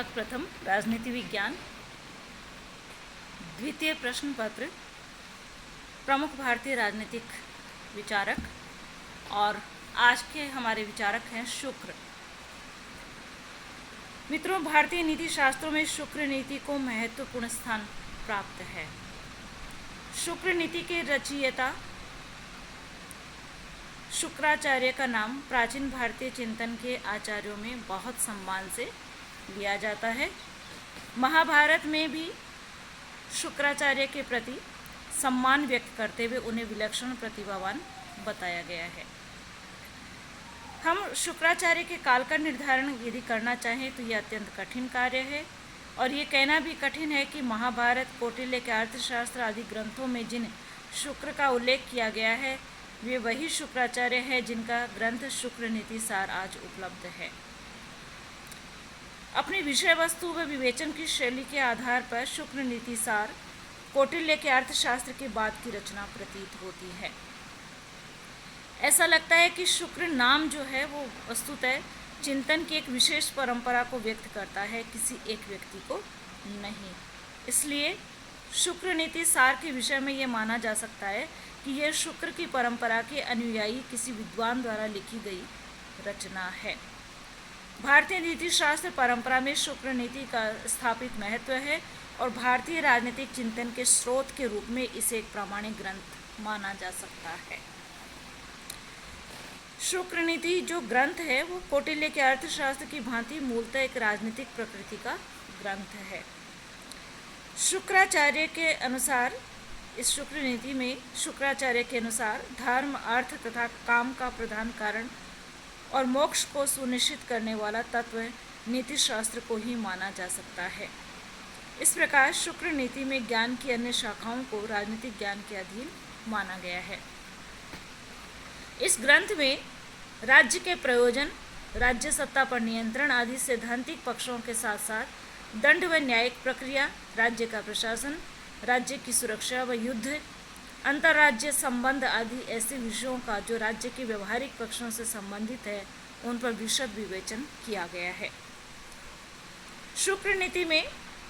भाग प्रथम राजनीति विज्ञान द्वितीय प्रश्न पत्र प्रमुख भारतीय राजनीतिक विचारक। और आज के हमारे विचारक हैं शुक्र। मित्रों, भारतीय नीति शास्त्रों में शुक्र नीति को महत्वपूर्ण स्थान प्राप्त है। शुक्र नीति के रचयिता शुक्राचार्य का नाम प्राचीन भारतीय चिंतन के आचार्यों में बहुत सम्मान से लिया जाता है। महाभारत में भी शुक्राचार्य के प्रति सम्मान व्यक्त करते हुए उन्हें विलक्षण प्रतिभावान बताया गया है। हम शुक्राचार्य के काल का निर्धारण यदि करना चाहें तो यह अत्यंत कठिन कार्य है, और ये कहना भी कठिन है कि महाभारत, कौटिल्य के अर्थशास्त्र आदि ग्रंथों में जिन शुक्र का उल्लेख किया गया है वे वही शुक्राचार्य है जिनका ग्रंथ शुक्र नीति सार आज उपलब्ध है। अपनी विषय वस्तु व विवेचन की शैली के आधार पर शुक्र नीति सार कौटिल्य के अर्थशास्त्र के बाद की रचना प्रतीत होती है। ऐसा लगता है कि शुक्र नाम जो है वो वस्तुतः चिंतन की एक विशेष परंपरा को व्यक्त करता है, किसी एक व्यक्ति को नहीं। इसलिए शुक्र नीति सार के विषय में ये माना जा सकता है कि यह शुक्र की परंपरा के अनुयायी किसी विद्वान द्वारा लिखी गई रचना है। भारतीय नीति शास्त्र परंपरा में शुक्र नीति का स्थापित महत्व है और भारतीय राजनीतिक चिंतन के स्रोत के रूप में इसे एक प्रामाणिक ग्रंथ माना जा सकता है। शुक्र नीति जो ग्रंथ है वो कौटिल्य के अर्थशास्त्र की भांति मूलतः एक राजनीतिक प्रकृति का ग्रंथ है। शुक्राचार्य के अनुसार इस शुक्र नीति में शुक्राचार्य के अनुसार धर्म, अर्थ तथा काम का प्रधान कारण और मोक्ष को सुनिश्चित करने वाला तत्व नीति शास्त्र को ही माना जा सकता है। इस प्रकार शुक्र नीति में ज्ञान की अन्य शाखाओं को राजनीतिक ज्ञान के अधीन माना गया है। इस ग्रंथ में राज्य के प्रयोजन, राज्य सत्ता पर नियंत्रण आदि सैद्धांतिक पक्षों के साथ साथ दंड व न्यायिक प्रक्रिया, राज्य का प्रशासन, राज्य की सुरक्षा व युद्ध, अंतर्राज्य संबंध आदि ऐसे विषयों का जो राज्य के व्यवहारिक पक्षों से संबंधित है उन पर विशद विवेचन किया गया है। शुक्र नीति में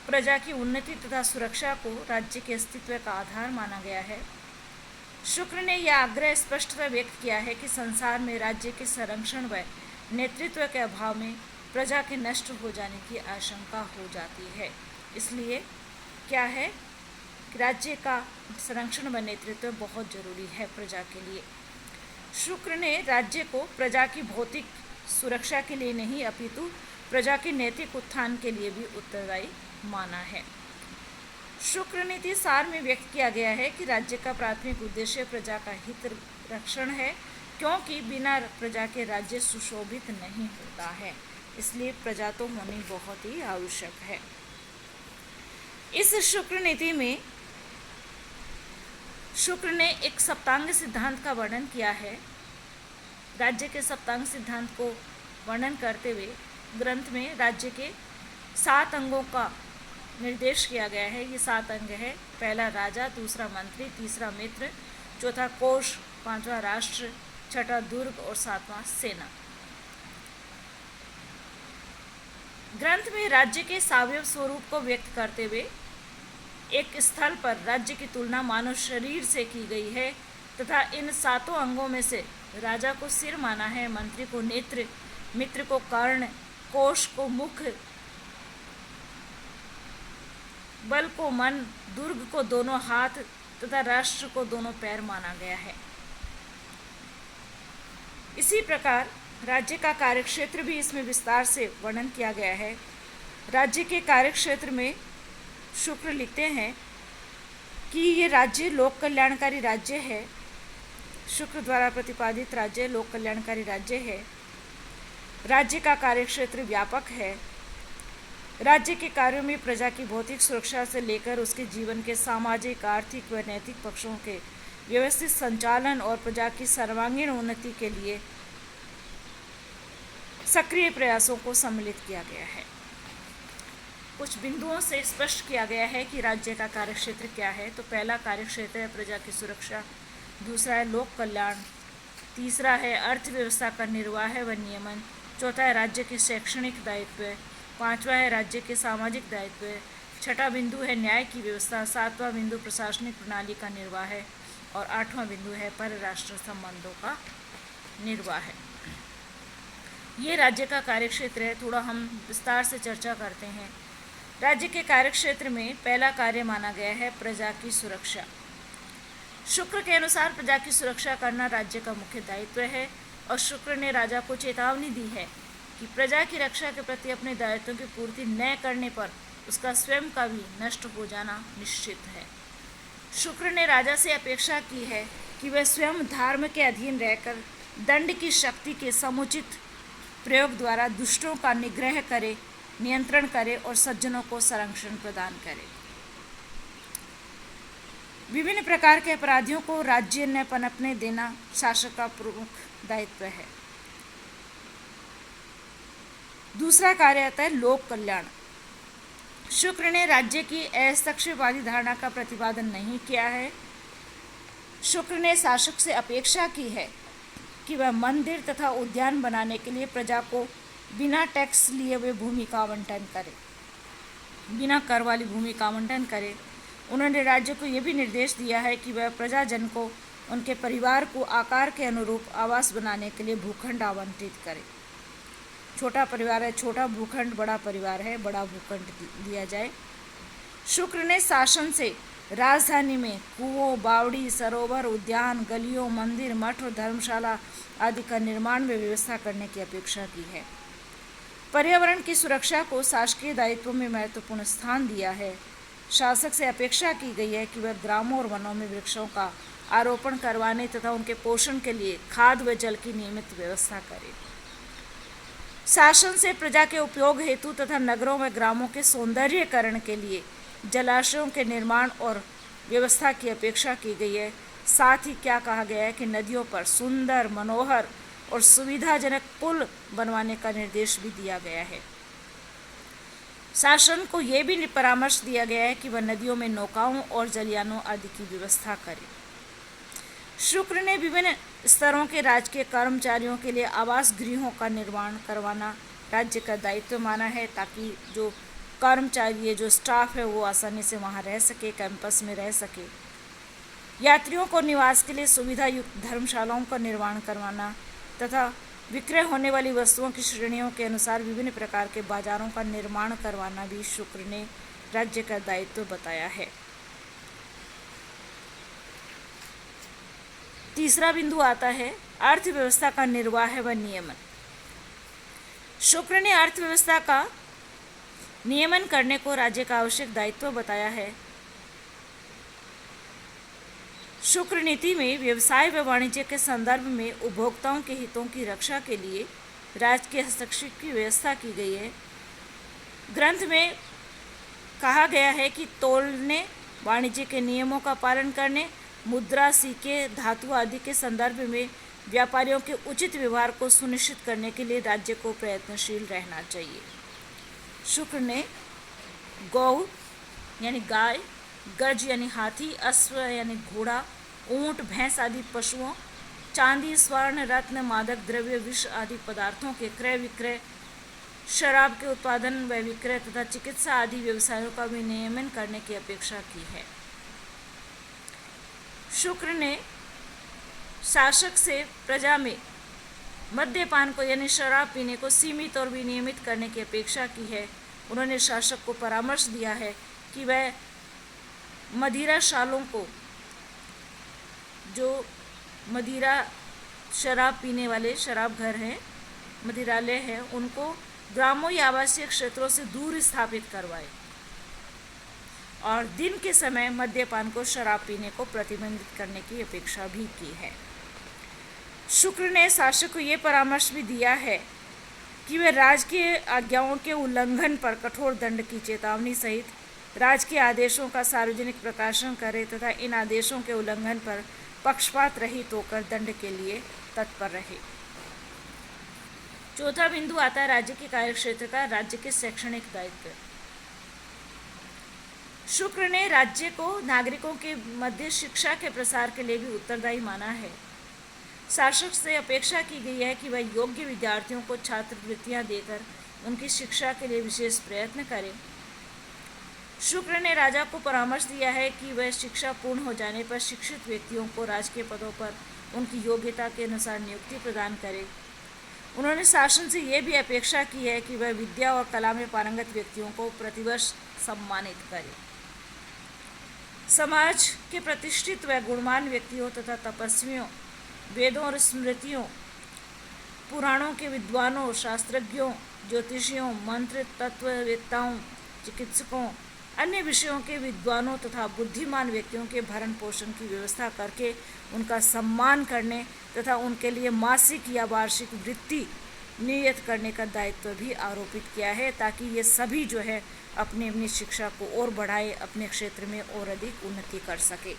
प्रजा की उन्नति तथा सुरक्षा को राज्य के अस्तित्व का आधार माना गया है। शुक्र ने यह आग्रह स्पष्टतः व्यक्त किया है कि संसार में राज्य के संरक्षण व नेतृत्व के अभाव में प्रजा के नष्ट हो जाने की आशंका हो जाती है। इसलिए क्या है कि राज्य का संरक्षण व नेतृत्व बहुत जरूरी है प्रजा के लिए। शुक्र ने राज्य को प्रजा की भौतिक सुरक्षा के लिए नहीं अपितु प्रजा के नैतिक उत्थान के लिए भी उत्तरदायी माना है। शुक्र नीति सार में व्यक्त किया गया है कि राज्य का प्राथमिक उद्देश्य प्रजा का हित रक्षण है, क्योंकि बिना प्रजा के राज्य सुशोभित नहीं होता है। इसलिए प्रजा तो होनी बहुत ही आवश्यक है। इस शुक्र नीति में शुक्र ने एक सप्तांग सिद्धांत का वर्णन किया है। राज्य के सप्तांग सिद्धांत को वर्णन करते हुए ग्रंथ में राज्य के 7 अंगों का निर्देश किया गया है। ये 7 अंग है। पहला राजा, दूसरा मंत्री, तीसरा मित्र, चौथा कोष, 5वां राष्ट्र, छठा दुर्ग और 7वां सेना। ग्रंथ में राज्य के सावयव स्वरूप को व्यक्त करते हुए एक स्थल पर राज्य की तुलना मानव शरीर से की गई है तथा इन 7 अंगों में से राजा को सिर माना है, मंत्री को नेत्र, मित्र को कर्ण, कोष को मुख, बल को मन, दुर्ग को दोनों हाथ तथा राष्ट्र को दोनों पैर माना गया है। इसी प्रकार राज्य का कार्यक्षेत्र भी इसमें विस्तार से वर्णन किया गया है। राज्य के कार्यक्षेत्र में शुक्र लिखते हैं कि ये राज्य लोक कल्याणकारी राज्य है। शुक्र द्वारा प्रतिपादित राज्य लोक कल्याणकारी राज्य है। राज्य का कार्यक्षेत्र व्यापक है। राज्य के कार्यों में प्रजा की भौतिक सुरक्षा से लेकर उसके जीवन के सामाजिक, आर्थिक व नैतिक पक्षों के व्यवस्थित संचालन और प्रजा की सर्वांगीण उन्नति के लिए सक्रिय प्रयासों को सम्मिलित किया गया है। कुछ बिंदुओं से स्पष्ट किया गया है कि राज्य का कार्यक्षेत्र क्या है। तो पहला कार्यक्षेत्र है प्रजा की सुरक्षा, दूसरा है लोक कल्याण, तीसरा है अर्थव्यवस्था का निर्वाह व नियमन, चौथा है राज्य के शैक्षणिक दायित्व, 5वां है राज्य के सामाजिक दायित्व है। 6ठा बिंदु है न्याय की व्यवस्था। 7वां बिंदु प्रशासनिक प्रणाली का निर्वाह है और 8वां बिंदु है परराष्ट्र संबंधों का निर्वाह है। ये राज्य का कार्यक्षेत्र है। थोड़ा हम विस्तार से चर्चा करते हैं। राज्य के कार्यक्षेत्र में पहला कार्य माना गया है प्रजा की सुरक्षा। शुक्र के अनुसार प्रजा की सुरक्षा करना राज्य का मुख्य दायित्व है और शुक्र ने राजा को चेतावनी दी है कि प्रजा की रक्षा के प्रति अपने दायित्वों की पूर्ति न करने पर उसका स्वयं का भी नष्ट हो जाना निश्चित है। शुक्र ने राजा से अपेक्षा की है कि वह स्वयं धर्म के अधीन रहकर दंड की शक्ति के समुचित प्रयोग द्वारा दुष्टों का निग्रह करे, नियंत्रण करे और सज्जनों को संरक्षण प्रदान करे। विभिन्न प्रकार के अपराधियों को राज्य न पनपने देना शासक का प्रमुख दायित्व है। दूसरा कार्य आता है लोक कल्याण। शुक्र ने राज्य की हस्तक्षेपवादी धारणा का प्रतिपादन नहीं किया है। शुक्र ने शासक से अपेक्षा की है कि वह मंदिर तथा उद्यान बनाने के लिए प्रजा को बिना टैक्स लिए हुए भूमि का आवंटन करे, बिना कर वाली भूमि का आवंटन करे। उन्होंने राज्य को यह भी निर्देश दिया है कि वह प्रजाजन को उनके परिवार को आकार के अनुरूप आवास बनाने के लिए भूखंड आवंटित करे। छोटा परिवार है छोटा भूखंड, बड़ा परिवार है बड़ा भूखंड दिया जाए। शुक्र ने शासन से राजधानी में कुओं, बावड़ी, सरोवर, उद्यान, गलियों, मंदिर, मठ और धर्मशाला आदि का निर्माण में व्यवस्था करने की अपेक्षा की है। पर्यावरण की सुरक्षा को शासकीय दायित्वों में महत्वपूर्ण स्थान दिया है। शासक से अपेक्षा की गई है कि वह ग्रामों और वनों में वृक्षों का आरोपण करवाने तथा उनके पोषण के लिए खाद व जल की नियमित व्यवस्था करे। शासन से प्रजा के उपयोग हेतु तथा नगरों व ग्रामों के सौंदर्यीकरण के लिए जलाशयों के निर्माण और व्यवस्था की अपेक्षा की गई है। साथ ही क्या कहा गया है कि नदियों पर सुंदर, मनोहर और सुविधाजनक पुल बनवाने का निर्देश भी दिया गया है। शासन को यह भी परामर्श दिया गया है कि वह नदियों में नौकाओं और जलयानों आदि की व्यवस्था करे। शुक्र ने विभिन्न स्तरों के राजकीय कर्मचारियों के लिए आवास गृहों का निर्माण करवाना राज्य का दायित्व माना है, ताकि जो कर्मचारी है, जो स्टाफ है, वो आसानी से वहाँ रह सके, कैंपस में रह सके। यात्रियों को निवास के लिए सुविधा युक्त धर्मशालाओं का निर्माण करवाना तथा विक्रय होने वाली वस्तुओं की श्रेणियों के अनुसार विभिन्न प्रकार के बाजारों का निर्माण करवाना भी शुक्र ने राज्य का दायित्व बताया है। तीसरा बिंदु आता है अर्थव्यवस्था का निर्वाह व नियमन। शुक्र ने अर्थव्यवस्था का नियमन करने को राज्य का आवश्यक दायित्व बताया है। शुक्र नीति में व्यवसाय व वाणिज्य के संदर्भ में उपभोक्ताओं के हितों की रक्षा के लिए राज्य के हस्तक्षेप की व्यवस्था की गई है। ग्रंथ में कहा गया है कि तोलने, वाणिज्य के नियमों का पालन करने, मुद्रा, सिक्के, धातु आदि के संदर्भ में व्यापारियों के उचित व्यवहार को सुनिश्चित करने के लिए राज्य को प्रयत्नशील रहना चाहिए। शुक्र ने गौ यानी गाय, गज यानी हाथी, अश्व यानी घोड़ा, ऊंट, भैंस आदि पशुओं, चांदी, स्वर्ण, रत्न, मादक द्रव्य, विष आदि पदार्थों के क्रय विक्रय, शराब के उत्पादन व विक्रय तथा चिकित्सा आदि व्यवसायों का विनियमन करने की अपेक्षा की है। शुक्र ने शासक से प्रजा में मद्यपान को यानी शराब पीने को सीमित और विनियमित करने की अपेक्षा की है। उन्होंने शासक को परामर्श दिया है कि वह मदिराशालों को, जो मदिरा शराब पीने वाले शराब घर हैं, मदिरालय हैं, उनको ग्रामों या आवासीय क्षेत्रों से दूर स्थापित करवाए और दिन के समय मद्यपान को, शराब पीने को प्रतिबंधित करने की अपेक्षा भी की है। शुक्र ने शासक को ये परामर्श भी दिया है कि वह राजकीय आज्ञाओं के उल्लंघन पर कठोर दंड की चेतावनी सहित राजकीय आदेशों का सार्वजनिक प्रकाशन करे तथा इन आदेशों के उल्लंघन पर पक्षपात रहित होकर दंड के लिए तत्पर रहे। चौथा बिंदु आता है राज्य के कार्यक्षेत्र का, राज्य के शैक्षणिक दायित्व। शुक्र ने राज्य को नागरिकों के मध्य शिक्षा के प्रसार के लिए भी उत्तरदायी माना है। शासक से अपेक्षा की गई है कि वह योग्य विद्यार्थियों को छात्रवृत्तियां देकर उनकी शिक्षा के लिए विशेष प्रयत्न करें। शुक्र ने राजा को परामर्श दिया है कि वह शिक्षा पूर्ण हो जाने पर शिक्षित व्यक्तियों को राजकीय पदों पर उनकी योग्यता के अनुसार नियुक्ति प्रदान करे। उन्होंने शासन से यह भी अपेक्षा की है कि वह विद्या और कला में पारंगत व्यक्तियों को प्रतिवर्ष सम्मानित करे। समाज के प्रतिष्ठित व गुणवान व्यक्तियों तथा तपस्वियों, वेदों और स्मृतियों, पुराणों के विद्वानों, शास्त्रज्ञों, ज्योतिषियों, मंत्र तत्ववेत्ताओं, चिकित्सकों, अन्य विषयों के विद्वानों तथा बुद्धिमान व्यक्तियों के भरण पोषण की व्यवस्था करके उनका सम्मान करने तथा उनके लिए मासिक या वार्षिक वृत्ति नियत करने का दायित्व भी आरोपित किया है, ताकि ये सभी जो है अपनी अपनी शिक्षा को और बढ़ाए, अपने क्षेत्र में और अधिक उन्नति कर सके।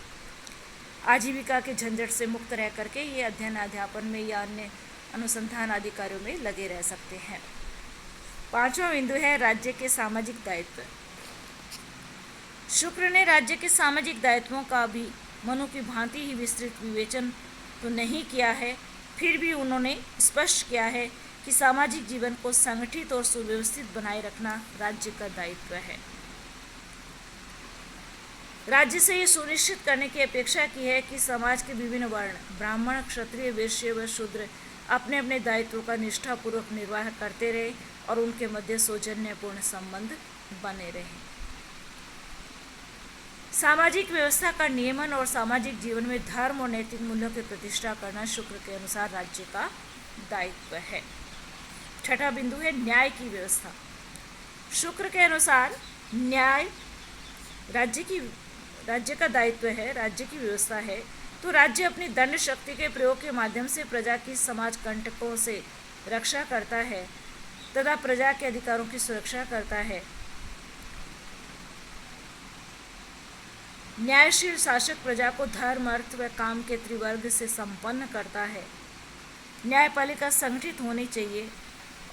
आजीविका के झंझट से मुक्त रह करके ये अध्ययन अध्यापन में या अन्य अनुसंधान आदि कार्यों में लगे रह सकते हैं। 5वां बिंदु है राज्य के सामाजिक दायित्व। शुक्र ने राज्य के सामाजिक दायित्वों का भी मनु की भांति ही विस्तृत विवेचन तो नहीं किया है, फिर भी उन्होंने स्पष्ट किया है कि सामाजिक जीवन को संगठित और सुव्यवस्थित बनाए रखना राज्य का दायित्व है। राज्य से ये सुनिश्चित करने की अपेक्षा की है कि समाज के विभिन्न वर्ण, ब्राह्मण, क्षत्रिय, वैश्य व शूद्र अपने अपने दायित्वों का निष्ठापूर्वक निर्वाह करते रहे और उनके मध्य सौजन्यपूर्ण संबंध बने रहे। सामाजिक व्यवस्था का नियमन और सामाजिक जीवन में धर्म और नैतिक मूल्यों की प्रतिष्ठा करना शुक्र के अनुसार राज्य का दायित्व है। 6वां बिंदु है न्याय की व्यवस्था। शुक्र के अनुसार न्याय राज्य का दायित्व है, राज्य की व्यवस्था है। तो राज्य अपनी दंड शक्ति के प्रयोग के माध्यम से प्रजा की समाज कंटकों से रक्षा करता है तथा प्रजा के अधिकारों की सुरक्षा करता है। न्यायशील शासक प्रजा को धर्म, अर्थ व काम के त्रिवर्ग से संपन्न करता है। न्यायपालिका संगठित होनी चाहिए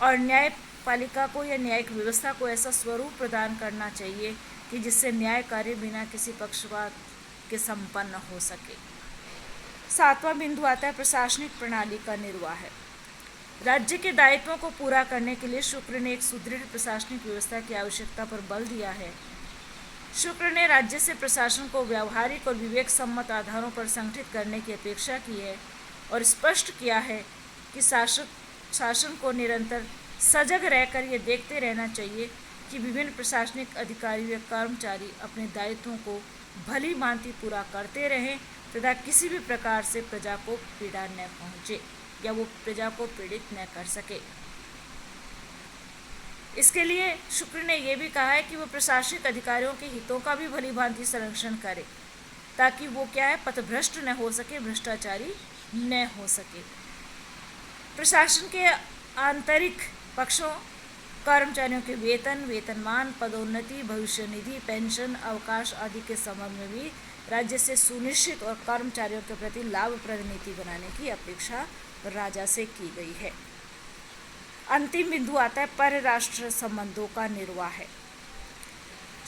और न्यायपालिका को या न्यायिक व्यवस्था को ऐसा स्वरूप प्रदान करना चाहिए कि जिससे न्याय कार्य बिना किसी पक्षपात के संपन्न हो सके। 7वां बिंदु आता है प्रशासनिक प्रणाली का निर्वाह। राज्य के दायित्वों को पूरा करने के लिए शुक्र ने एक सुदृढ़ प्रशासनिक व्यवस्था की आवश्यकता पर बल दिया है। शुक्र ने राज्य से प्रशासन को व्यावहारिक और विवेक सम्मत आधारों पर संगठित करने की अपेक्षा की है और स्पष्ट किया है कि शासन को निरंतर सजग रहकर ये देखते रहना चाहिए कि विभिन्न प्रशासनिक अधिकारी व कर्मचारी अपने दायित्वों को भली भांति पूरा करते रहें तथा किसी भी प्रकार से प्रजा को पीड़ा न पहुँचे या वो प्रजा को पीड़ित न कर सके। इसके लिए शुक्र ने यह भी कहा है कि वो प्रशासनिक अधिकारियों के हितों का भी भली भांति संरक्षण करे ताकि वो क्या है पथभ्रष्ट न हो सके, भ्रष्टाचारी न हो सके। प्रशासन के आंतरिक पक्षों, कर्मचारियों के वेतन, वेतनमान, पदोन्नति, भविष्य निधि, पेंशन, अवकाश आदि के संबंध में भी राज्य से सुनिश्चित और कर्मचारियों के प्रति लाभप्रद नीति बनाने की अपेक्षा राजा से की गई है। अंतिम बिंदु आता है परराष्ट्र संबंधों का निर्वाह है।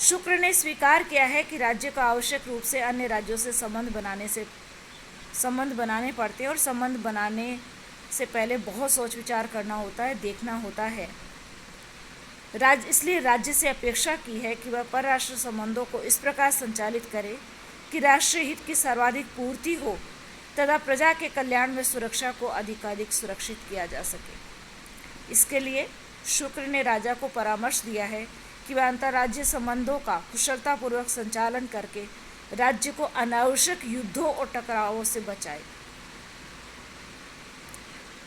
शुक्र ने स्वीकार किया है कि राज्य को आवश्यक रूप से अन्य राज्यों से संबंध बनाने पड़ते हैं और संबंध बनाने से पहले बहुत सोच विचार करना होता है, देखना होता है। इसलिए राज्य से अपेक्षा की है कि वह परराष्ट्र संबंधों को इस प्रकार संचालित करे कि राष्ट्रीय हित की सर्वाधिक पूर्ति हो तथा प्रजा के कल्याण व सुरक्षा को अधिकाधिक सुरक्षित किया जा सके। इसके लिए शुक्र ने राजा को परामर्श दिया है कि वह अंतर्राज्यीय संबंधों का कुशलतापूर्वक संचालन करके राज्य को अनावश्यक युद्धों और टकरावों से बचाए,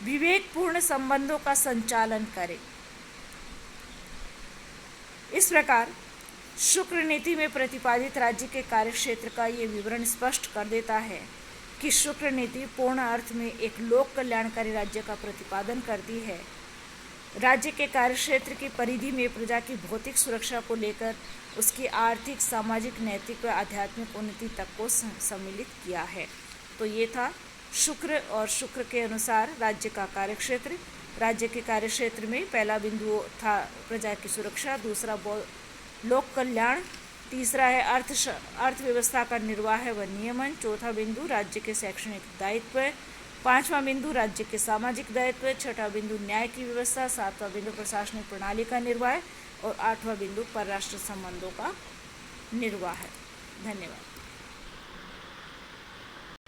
विवेकपूर्ण संबंधों का संचालन करे। इस प्रकार शुक्र नीति में प्रतिपादित राज्य के कार्यक्षेत्र का ये विवरण स्पष्ट कर देता है कि शुक्र नीति पूर्ण अर्थ में एक लोक कल्याणकारी राज्य का प्रतिपादन करती है। राज्य के कार्यक्षेत्र की परिधि में प्रजा की भौतिक सुरक्षा को लेकर उसकी आर्थिक, सामाजिक, नैतिक व आध्यात्मिक उन्नति तक को सम्मिलित किया है। तो ये था शुक्र और शुक्र के अनुसार राज्य का कार्यक्षेत्र। राज्य के कार्यक्षेत्र में पहला बिंदु था प्रजा की सुरक्षा, दूसरा लोक कल्याण, तीसरा है अर्थव्यवस्था का निर्वाह व नियमन, चौथा बिंदु राज्य के शैक्षणिक दायित्व, 5वां बिंदु राज्य के सामाजिक दायित्व, 6वां बिंदु न्याय की व्यवस्था, 7वां बिंदु प्रशासनिक प्रणाली का निर्वाह और 8वां बिंदु परराष्ट्र संबंधों का निर्वाह है। धन्यवाद।